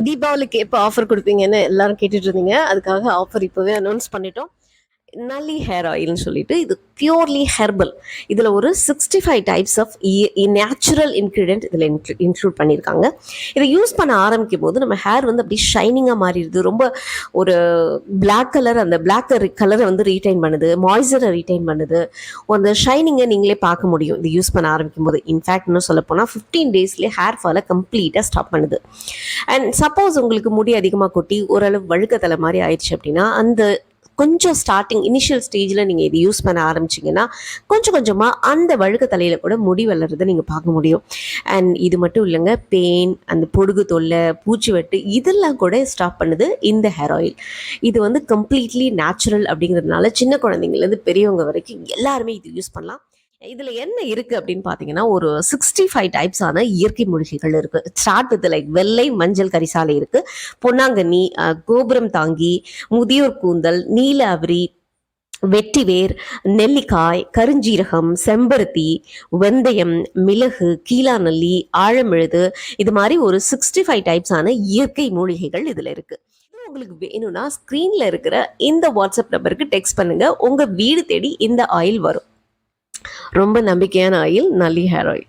தீபாவளிக்கு எப்போ ஆஃபர் குடுப்பீங்கன்னு எல்லாரும் கேட்டுட்டு இருந்தீங்க. அதுக்காக ஆஃபர் இப்பவே அனௌன்ஸ் பண்ணிட்டோம். நல்லி ஹேர் ஆயில்னு சொல்லிட்டு இது பியூர்லி ஹெர்பல். இதில் ஒரு 65 டைப்ஸ் ஆஃப் நேச்சுரல் இன்க்ரீடியன்ட் இதில் இன்க்ளூட் பண்ணியிருக்காங்க. இதை யூஸ் பண்ண ஆரம்பிக்கும் போது நம்ம ஹேர் வந்து அப்படி ஷைனிங்காக மாறிடுது. ரொம்ப ஒரு பிளாக் கலர், அந்த பிளாக் கலரை வந்து ரீட்டைன் பண்ணுது, மாய்ஸ்சரை ரீட்டைன் பண்ணுது. அந்த ஷைனிங்கை நீங்களே பார்க்க முடியும் இது யூஸ் பண்ண ஆரம்பிக்கும் போது. இன்ஃபேக்ட் இன்னும் சொல்லப்போனால் 15 டேஸ்லேயே ஹேர் ஃபாலை கம்ப்ளீட்டாக ஸ்டாப் பண்ணுது. அண்ட் சப்போஸ் உங்களுக்கு முடி அதிகமாக கொட்டி ஓரளவு வழுக்கத்தலை மாதிரி ஆயிடுச்சு அப்படின்னா, அந்த கொஞ்சம் ஸ்டார்டிங் இனிஷியல் ஸ்டேஜில் நீங்கள் இது யூஸ் பண்ண ஆரம்பிச்சிங்கன்னா கொஞ்சம் கொஞ்சமாக அந்த வழுக்க தலையில் கூட முடி வளர்றதை நீங்கள் பார்க்க முடியும். அண்ட் இது மட்டும் இல்லைங்க, பெயின், அந்த பொடுகு தொல்லை, பூச்சி வெட்டு இதெல்லாம் கூட ஸ்டாப் பண்ணுது இந்த ஹேர் ஆயில். இது வந்து கம்ப்ளீட்லி நேச்சுரல் அப்படிங்கிறதுனால சின்ன குழந்தைங்கலேருந்து பெரியவங்க வரைக்கும் எல்லாருமே இது யூஸ் பண்ணலாம். இதில் என்ன இருக்குது அப்படின்னு பார்த்தீங்கன்னா, ஒரு 65 டைப்ஸான இயற்கை மூலிகைகள் இருக்குது. ஸ்டார்ட் வித் லைக் வெள்ளை மஞ்சள் கரிசாலை இருக்குது, பொன்னாங்கண்ணி, கோபுரம் தாங்கி, முதியோர் கூந்தல், நீல அவிரி, வெட்டிவேர், நெல்லிக்காய், கருஞ்சீரகம், செம்பருத்தி, வெந்தயம், மிளகு, கீழாநெல்லி, ஆழமெழுது, இது மாதிரி ஒரு 65 டைப்ஸான இயற்கை மூலிகைகள் இதில் இருக்குது. உங்களுக்கு வேணும்னா ஸ்க்ரீனில் இருக்கிற இந்த வாட்ஸ்அப் நம்பருக்கு டெக்ஸ்ட் பண்ணுங்கள், உங்கள் வீடு தேடி இந்த ஆயில் வரும். ரொம்ப நம்பிக்கையான ஆயில் நல்லி ஹேர் ஆயில்.